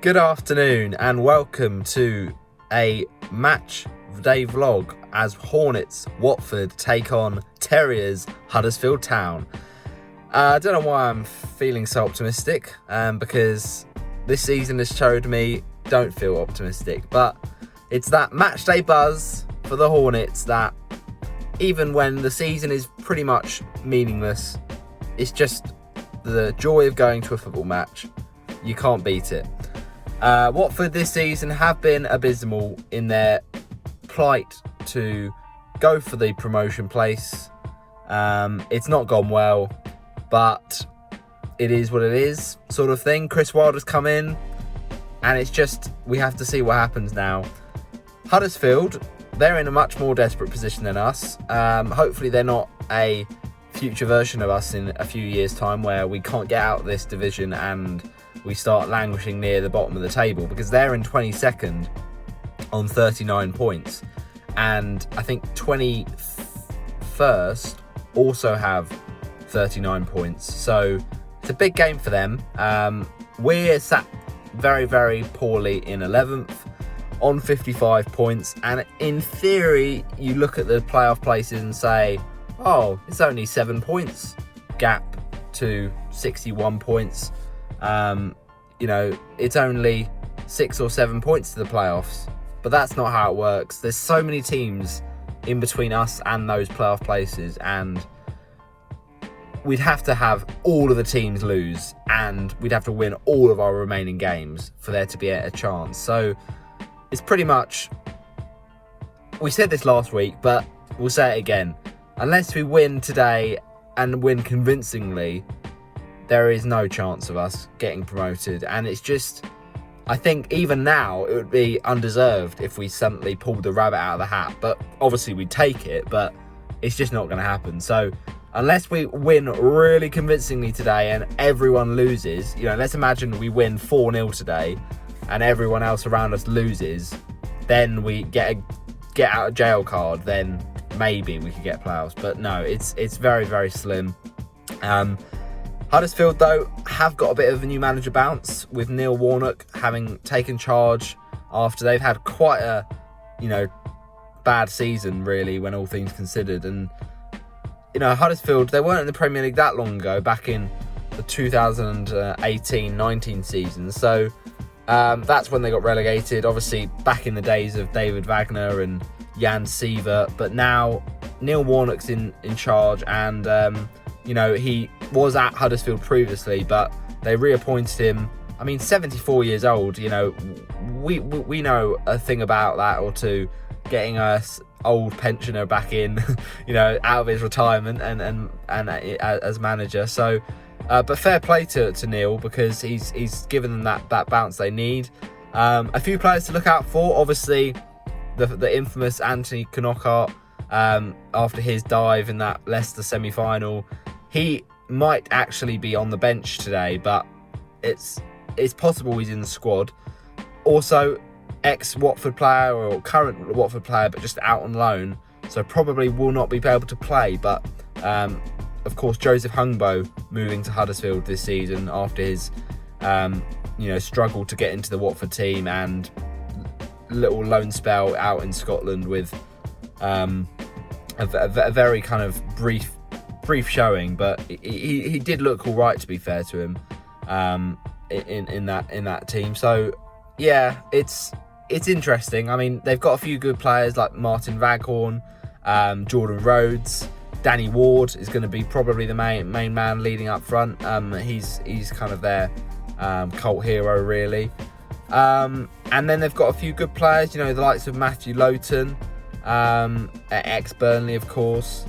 Good afternoon and welcome to a match day vlog as Hornets Watford take on Terriers Huddersfield Town. I don't know why I'm feeling so optimistic, because this season has showed me don't feel optimistic, but it's that match day buzz for the Hornets that even when the season is pretty much meaningless, it's just the joy of going to a football match. You can't beat it. Watford this season have been abysmal in their plight to go for the promotion place. It's not gone well, but it is what it is, sort of thing. Chris Wilder's come in, and it's just, we have to see what happens now. Huddersfield, they're in a much more desperate position than us. Hopefully they're not a future version of us in a few years' time where we can't get out of this division and we start languishing near the bottom of the table, because they're in 22nd on 39 points. And I think 21st also have 39 points. So it's a big game for them. We're sat very, very poorly in 11th on 55 points. And in theory, you look at the playoff places and say, oh, it's only 7 points gap to 61 points. It's only 6 or 7 points to the playoffs, but that's not how it works. There's so many teams in between us and those playoff places, and we'd have to have all of the teams lose, and we'd have to win all of our remaining games for there to be a chance. So it's pretty much, we said this last week, but we'll say it again. Unless we win today and win convincingly, there is no chance of us getting promoted. And it's just, I think even now it would be undeserved if we suddenly pulled the rabbit out of the hat. But obviously we'd take it, but it's just not going to happen. So unless we win really convincingly today and everyone loses, let's imagine we win 4-0 today and everyone else around us loses, then we get a get out of jail card, then maybe we could get playoffs. But no, it's very, very slim. Huddersfield, though, have got a bit of a new manager bounce, with Neil Warnock having taken charge after they've had quite a, bad season, really, when all things considered. And, Huddersfield, they weren't in the Premier League that long ago, back in the 2018-19 season. So that's when they got relegated, obviously back in the days of David Wagner and Jan Sievert. But now Neil Warnock's in charge, and he was at Huddersfield previously, but they reappointed him. 74 years old. We know a thing about that or two, getting us old pensioner back in, out of his retirement and as manager. So, but fair play to Neil, because he's given them that bounce they need. A few players to look out for, obviously the infamous Anthony Knockart, after his dive in that Leicester semi-final. He might actually be on the bench today, but it's possible he's in the squad. Also, ex-Watford player or current Watford player, but just out on loan, so probably will not be able to play. But of course, Joseph Hungbo moving to Huddersfield this season after his struggle to get into the Watford team and little loan spell out in Scotland with a very kind of brief showing, but he did look all right, to be fair to him, in that team. So yeah, it's interesting. They've got a few good players like Martin Vaghorn, Jordan Rhodes, Danny Ward is going to be probably the main man leading up front. He's kind of their cult hero, really. And then they've got a few good players, the likes of Matthew Lowton, ex-Burnley, of course.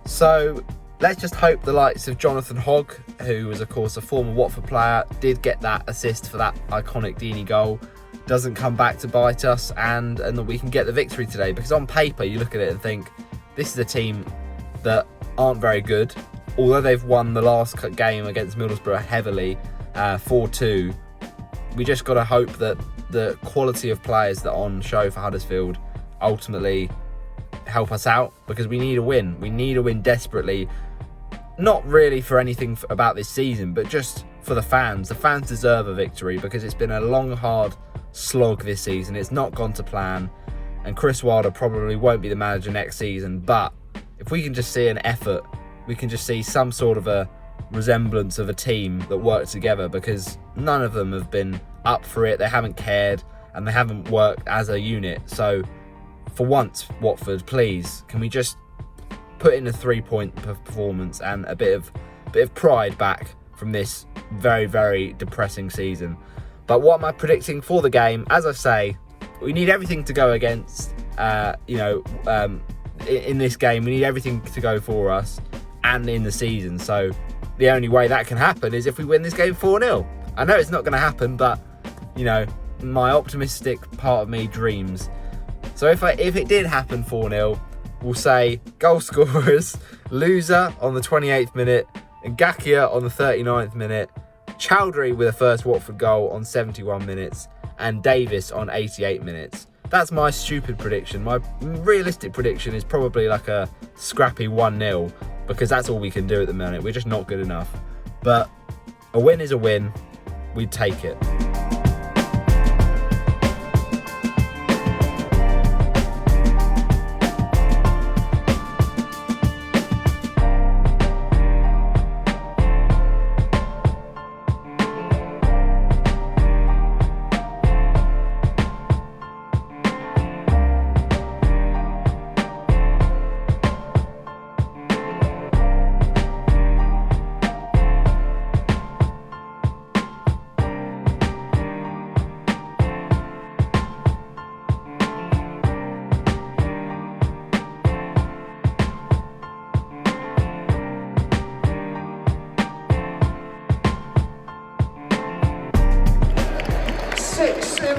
So let's just hope the likes of Jonathan Hogg, who was, of course, a former Watford player, did get that assist for that iconic Deeney goal, doesn't come back to bite us, and that we can get the victory today. Because on paper, you look at it and think, this is a team that aren't very good. Although they've won the last game against Middlesbrough heavily, 4-2, we just got to hope that the quality of players that are on show for Huddersfield ultimately help us out, because we need a win. We need a win desperately. Not really for anything about this season, but just for the fans. The fans deserve a victory because it's been a long, hard slog this season. It's not gone to plan, and Chris Wilder probably won't be the manager next season. But if we can just see an effort, we can just see some sort of a resemblance of a team that worked together, because none of them have been up for it. They haven't cared, and they haven't worked as a unit. So for once, Watford, please, can we just put in a 3-point performance and a bit of pride back from this very, very depressing season. But what am I predicting for the game? As I say, we need everything to go against, in this game. We need everything to go for us and in the season. So the only way that can happen is if we win this game 4-0. I know it's not going to happen, but, my optimistic part of me dreams. So if it did happen 4-0, we'll say goal scorers: Loser on the 28th minute, Ngakia on the 39th minute, Chowdhury with a first Watford goal on 71 minutes, and Davis on 88 minutes. That's my stupid prediction. My realistic prediction is probably like a scrappy 1-0, because that's all we can do at the minute. We're just not good enough. But a win is a win. We'd take it.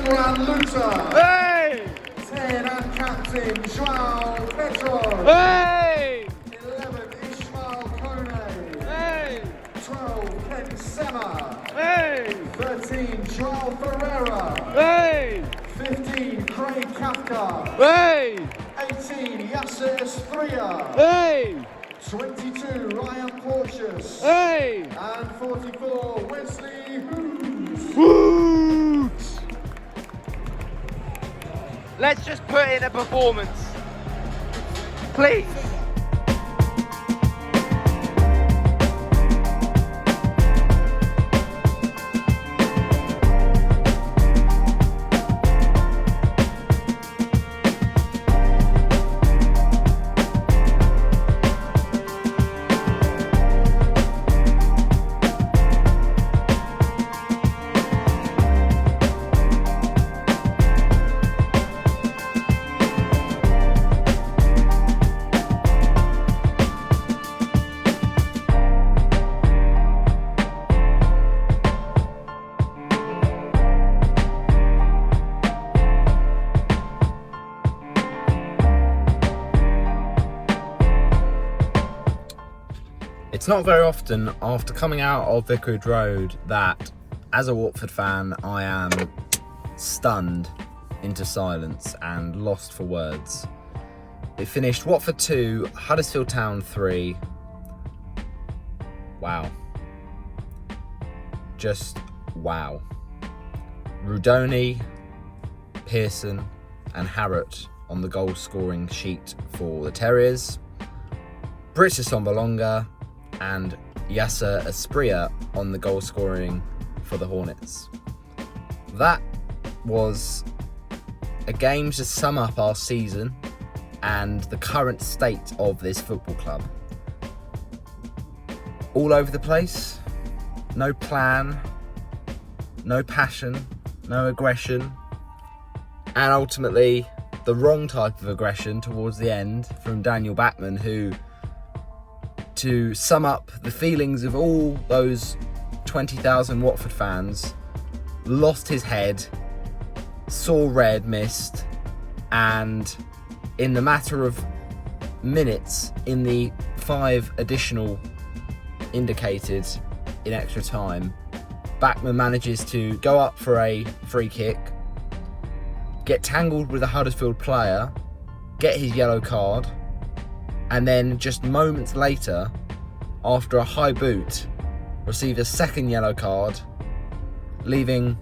Imran Luta. Hey! 10 and captain João Pedro. Hey! 11 Ismail Kone. Hey! 12 Ken Sema. Hey! 13 João Ferreira. Hey! 15 Craig Kafka. Hey! 18 Yasser Esprilla. Hey! 22 Ryan Porteous. Hey! And 44 Wesley Hughes. Woot! Let's just put in a performance, please. It's not very often after coming out of Vicarage Road that, as a Watford fan, I am stunned into silence and lost for words. It finished Watford 2, Huddersfield Town 3. Wow. Just wow. Rudoni, Pearson and Harrott on the goal scoring sheet for the Terriers. British Sombalonga and Yasser Esprilla on the goal scoring for the Hornets. That was a game to sum up our season and the current state of this football club. All over the place, no plan, no passion, no aggression, and ultimately the wrong type of aggression towards the end from Daniel Bachmann, who, to sum up the feelings of all those 20,000 Watford fans, lost his head, saw red mist, and in the matter of minutes, in the 5 additional indicated in extra time, Bachmann manages to go up for a free kick, get tangled with a Huddersfield player, get his yellow card, and then just moments later, after a high boot, receive a second yellow card, leaving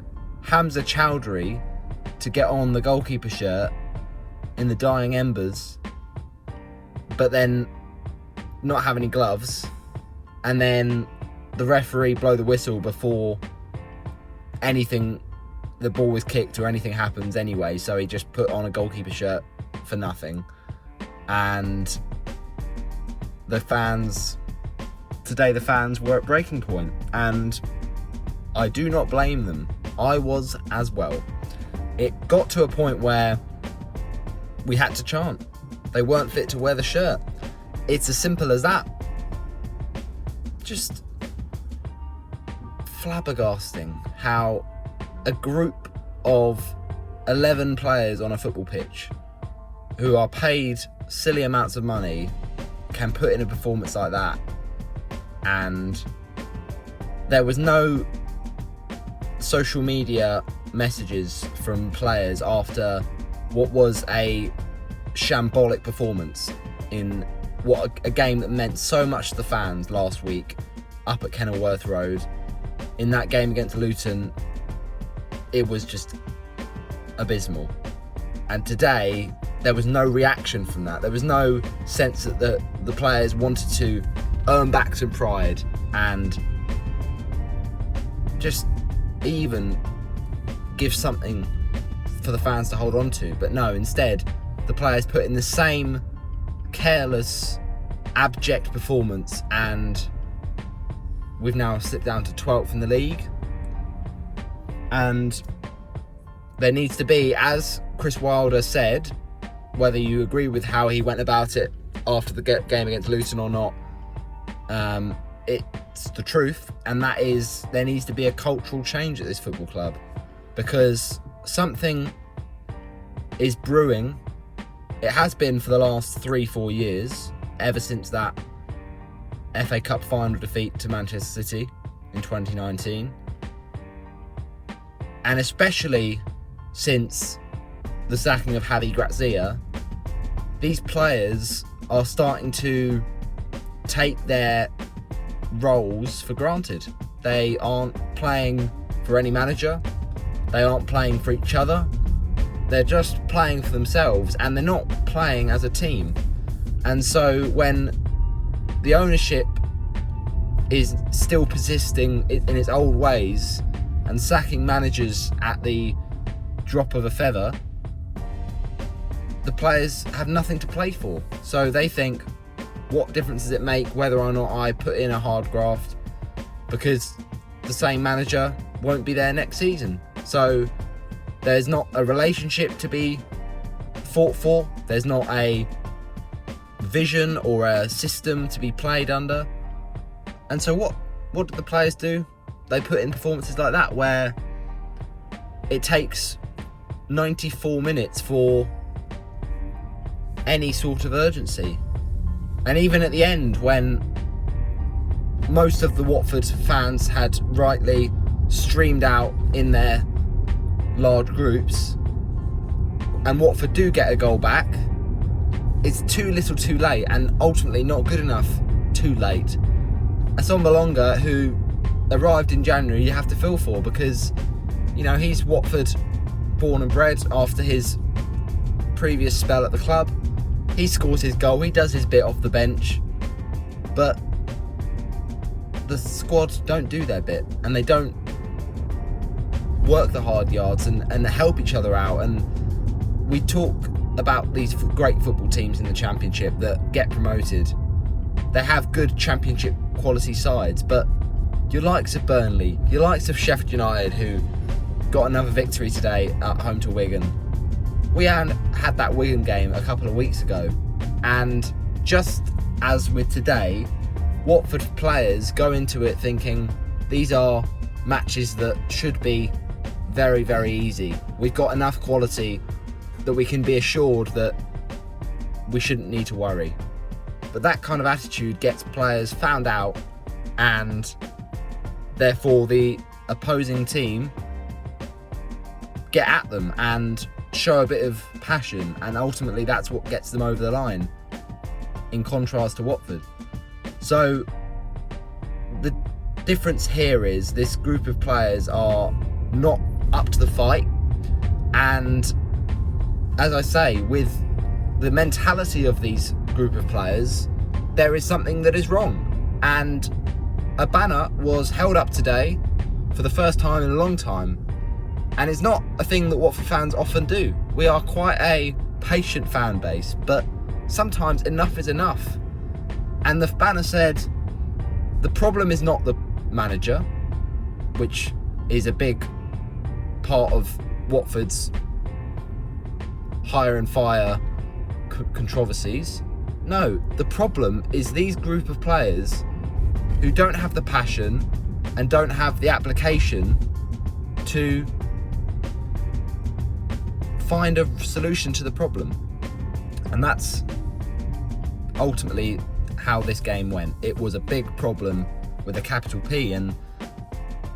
Hamza Chowdhury to get on the goalkeeper shirt in the dying embers, but then not have any gloves, and then the referee blow the whistle before the ball was kicked or anything happens anyway, so he just put on a goalkeeper shirt for nothing. And the fans were at breaking point, and I do not blame them. I was as well. It got to a point where we had to chant. They weren't fit to wear the shirt. It's as simple as that. Just flabbergasting how a group of 11 players on a football pitch who are paid silly amounts of money can put in a performance like that. And there was no social media messages from players after what was a shambolic performance in what a game that meant so much to the fans last week up at Kenilworth Road. In that game against Luton, it was just abysmal. And today, there was no reaction from that. There was no sense that the players wanted to earn back some pride and just even give something for the fans to hold on to. But no, instead, the players put in the same careless, abject performance, and we've now slipped down to 12th in the league. And there needs to be, as Chris Wilder said, whether you agree with how he went about it after the game against Luton or not, it's the truth, and that is there needs to be a cultural change at this football club, because something is brewing. It has been for the last 3-4 years, ever since that FA Cup final defeat to Manchester City in 2019, and especially since the sacking of Javi Grazia. These players are starting to take their roles for granted. They aren't playing for any manager. They aren't playing for each other. They're just playing for themselves, and they're not playing as a team. And so when the ownership is still persisting in its old ways and sacking managers at the drop of a feather, the players have nothing to play for. So they think, what difference does it make whether or not I put in a hard graft, because the same manager won't be there next season. So there's not a relationship to be fought for. There's not a vision or a system to be played under. And so what do the players do? They put in performances like that where it takes 94 minutes for any sort of urgency. And even at the end, when most of the Watford fans had rightly streamed out in their large groups, and Watford do get a goal back, it's too little too late, and ultimately not good enough too late. Assam Malonga, who arrived in January, you have to feel for, because he's Watford born and bred after his previous spell at the club. He scores his goal, he does his bit off the bench, but the squad don't do their bit, and they don't work the hard yards and help each other out. And we talk about these great football teams in the Championship that get promoted. They have good Championship quality sides, but your likes of Burnley, your likes of Sheffield United, who got another victory today at home to Wigan. We had that Wigan game a couple of weeks ago, and just as with today, Watford players go into it thinking these are matches that should be very, very easy. We've got enough quality that we can be assured that we shouldn't need to worry. But that kind of attitude gets players found out, and therefore the opposing team get at them and show a bit of passion, and ultimately that's what gets them over the line, in contrast to Watford. So the difference here is this group of players are not up to the fight, and as I say, with the mentality of these group of players, there is something that is wrong. And a banner was held up today for the first time in a long time, and it's not a thing that Watford fans often do. We are quite a patient fan base, but sometimes enough is enough. And the banner said the problem is not the manager, which is a big part of Watford's hire and fire controversies. No, the problem is these group of players who don't have the passion and don't have the application to find a solution to the problem. And that's ultimately how this game went. It was a big problem with a capital P, and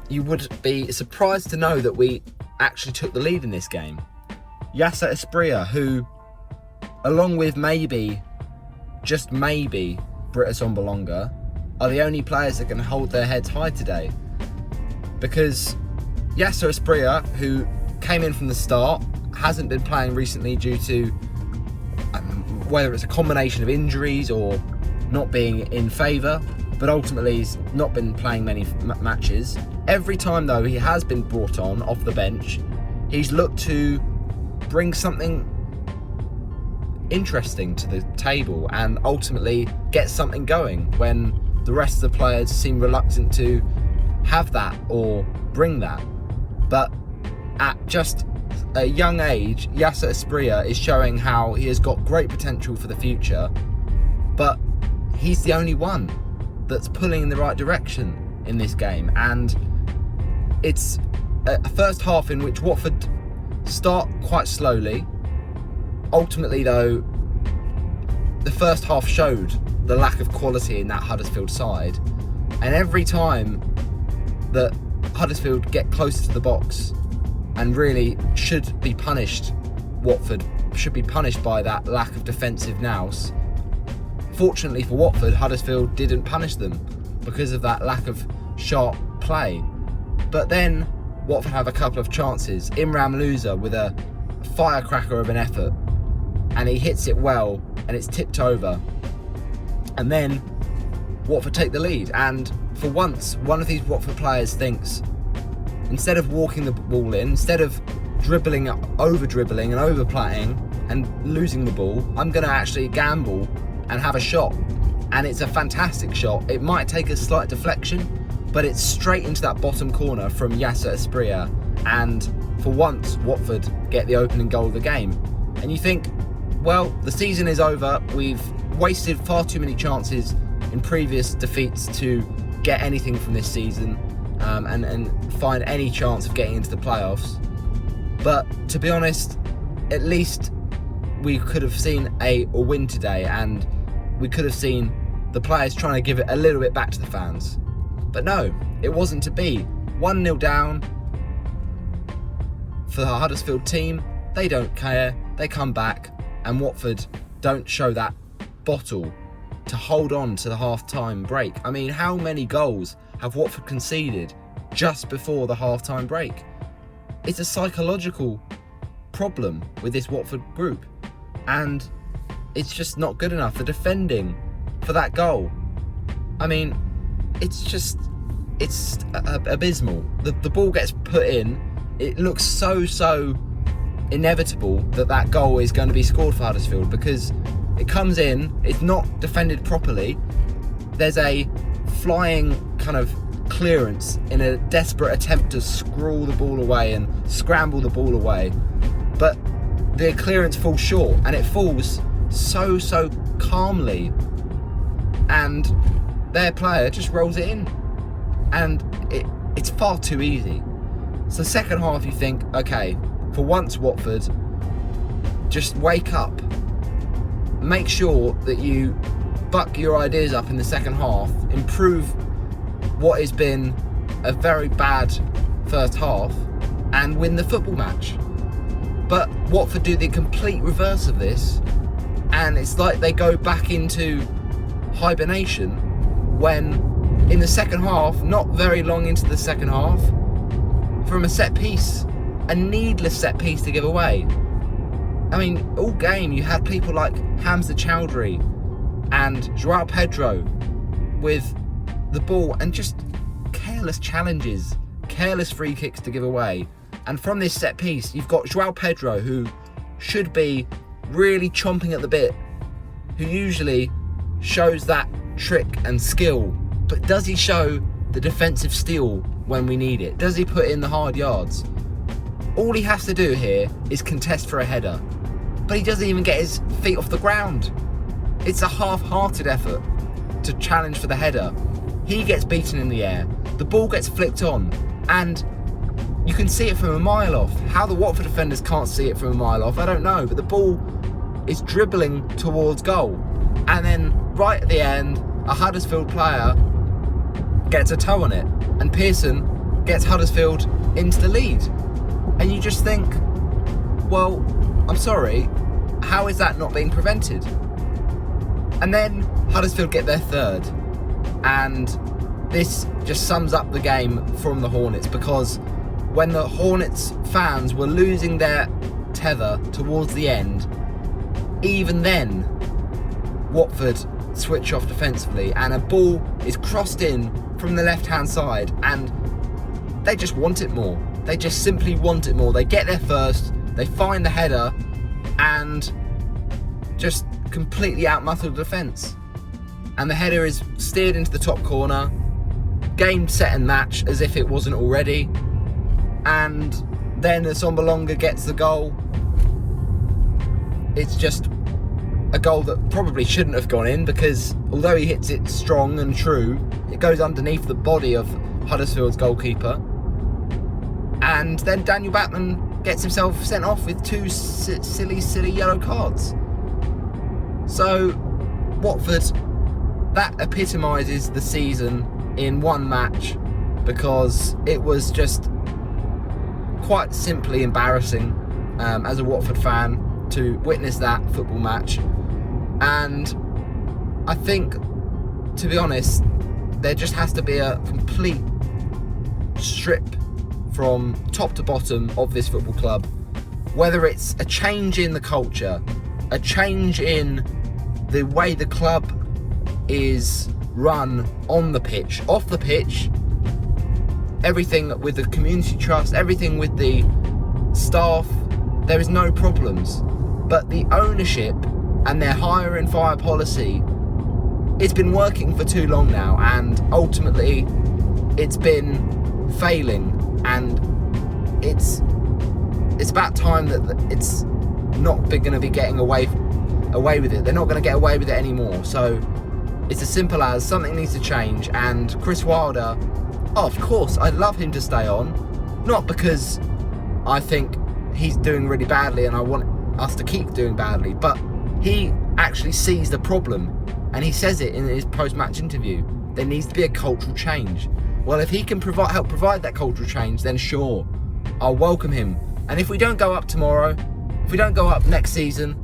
you would be surprised to know that we actually took the lead in this game. Yasser Asprilla, who, along with maybe, just maybe, Britta Sombolonga, are the only players that can hold their heads high today. Because Yasser Asprilla, who came in from the start, hasn't been playing recently due to whether it's a combination of injuries or not being in favour, but ultimately he's not been playing many matches. Every time though he has been brought on off the bench, he's looked to bring something interesting to the table and ultimately get something going when the rest of the players seem reluctant to have that or bring that. But at just a young age, Yasser Asprilla is showing how he has got great potential for the future, but he's the only one that's pulling in the right direction in this game. And it's a first half in which Watford start quite slowly. Ultimately though, the first half showed the lack of quality in that Huddersfield side, and every time that Huddersfield get closer to the box and really should be punished, Watford should be punished by that lack of defensive nous. Fortunately for Watford, Huddersfield didn't punish them because of that lack of sharp play. But then Watford have a couple of chances. Imran Louza with a firecracker of an effort, and he hits it well and it's tipped over. And then Watford take the lead, and for once one of these Watford players thinks, instead of walking the ball in, instead of over dribbling and over playing and losing the ball, I'm going to actually gamble and have a shot. And it's a fantastic shot. It might take a slight deflection, but it's straight into that bottom corner from Yasser Asprilla, and for once Watford get the opening goal of the game. And you think, well, the season is over. We've wasted far too many chances in previous defeats to get anything from this season and find any chance of getting into the playoffs. But to be honest, at least we could have seen a win today, and we could have seen the players trying to give it a little bit back to the fans. But no, it wasn't to be. 1-0 down for the Huddersfield team. They don't care. They come back, and Watford don't show that bottle to hold on to the half-time break. I mean, how many goals have Watford conceded just before the half-time break? It's a psychological problem with this Watford group, and it's just not good enough. The defending for that goal, I mean, it's abysmal. The ball gets put in, it looks so inevitable that goal is going to be scored for Huddersfield, because it comes in, it's not defended properly, there's a flying kind of clearance in a desperate attempt to scrawl the ball away and scramble the ball away, but the clearance falls short, and it falls so calmly, and their player just rolls it in, and it's far too easy. So second half you think, okay, for once Watford, just wake up, make sure that you buck your ideas up in the second half, improve what has been a very bad first half, and win the football match. But Watford do the complete reverse of this, and it's like they go back into hibernation when in the second half, not very long into the second half, from a set piece, a needless set piece to give away. I mean, all game you had people like Hamza Chowdhury and Joao Pedro with the ball and just careless challenges, careless free kicks to give away. And from this set piece, you've got Joao Pedro, who should be really chomping at the bit, who usually shows that trick and skill, but does he show the defensive steel when we need it? Does he put in the hard yards? All he has to do here is contest for a header, but he doesn't even get his feet off the ground. It's a half-hearted effort to challenge for the header. He gets beaten in the air, the ball gets flicked on, and you can see it from a mile off. How the Watford defenders can't see it from a mile off, I don't know, but the ball is dribbling towards goal. And then right at the end, a Huddersfield player gets a toe on it, and Pearson gets Huddersfield into the lead. And you just think, well, I'm sorry, how is that not being prevented? And then Huddersfield get their third, and this just sums up the game from the Hornets, because when the Hornets fans were losing their tether towards the end, even then Watford switch off defensively, and a ball is crossed in from the left-hand side, and they just want it more. They just simply want it more. They get there first, they find the header, and just completely outmuscle the defence. And the header is steered into the top corner, game, set and match as if it wasn't already. And then Assombalonga gets the goal. It's just a goal that probably shouldn't have gone in, because although he hits it strong and true, it goes underneath the body of Huddersfield's goalkeeper. And then Daniel Batman gets himself sent off with two silly yellow cards. So Watford, that epitomises the season in one match, because it was just quite simply embarrassing as a Watford fan to witness that football match. And I think, to be honest, there just has to be a complete strip from top to bottom of this football club, whether it's a change in the culture, a change in the way the club is run on the pitch, off the pitch, everything with the community trust, everything with the staff, there is no problems. But the ownership and their hire and fire policy, it's been working for too long now, and ultimately it's been failing, and it's about time that it's not going to be getting away with it. They're not going to get away with it anymore. So it's as simple as something needs to change. And Chris Wilder, of course, I'd love him to stay on, not because I think he's doing really badly and I want us to keep doing badly, but he actually sees the problem, and he says it in his post-match interview. There needs to be a cultural change. Well, if he can help provide that cultural change, then sure, I'll welcome him. And if we don't go up tomorrow, if we don't go up next season,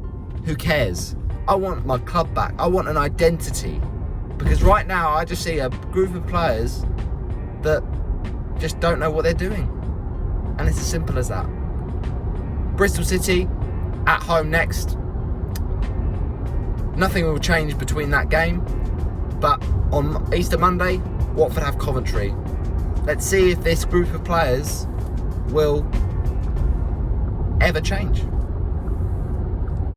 who cares? I want my club back. I want an identity. Because right now I just see a group of players that just don't know what they're doing. And it's as simple as that. Bristol City at home next. Nothing will change between that game. But on Easter Monday, Watford have Coventry. Let's see if this group of players will ever change.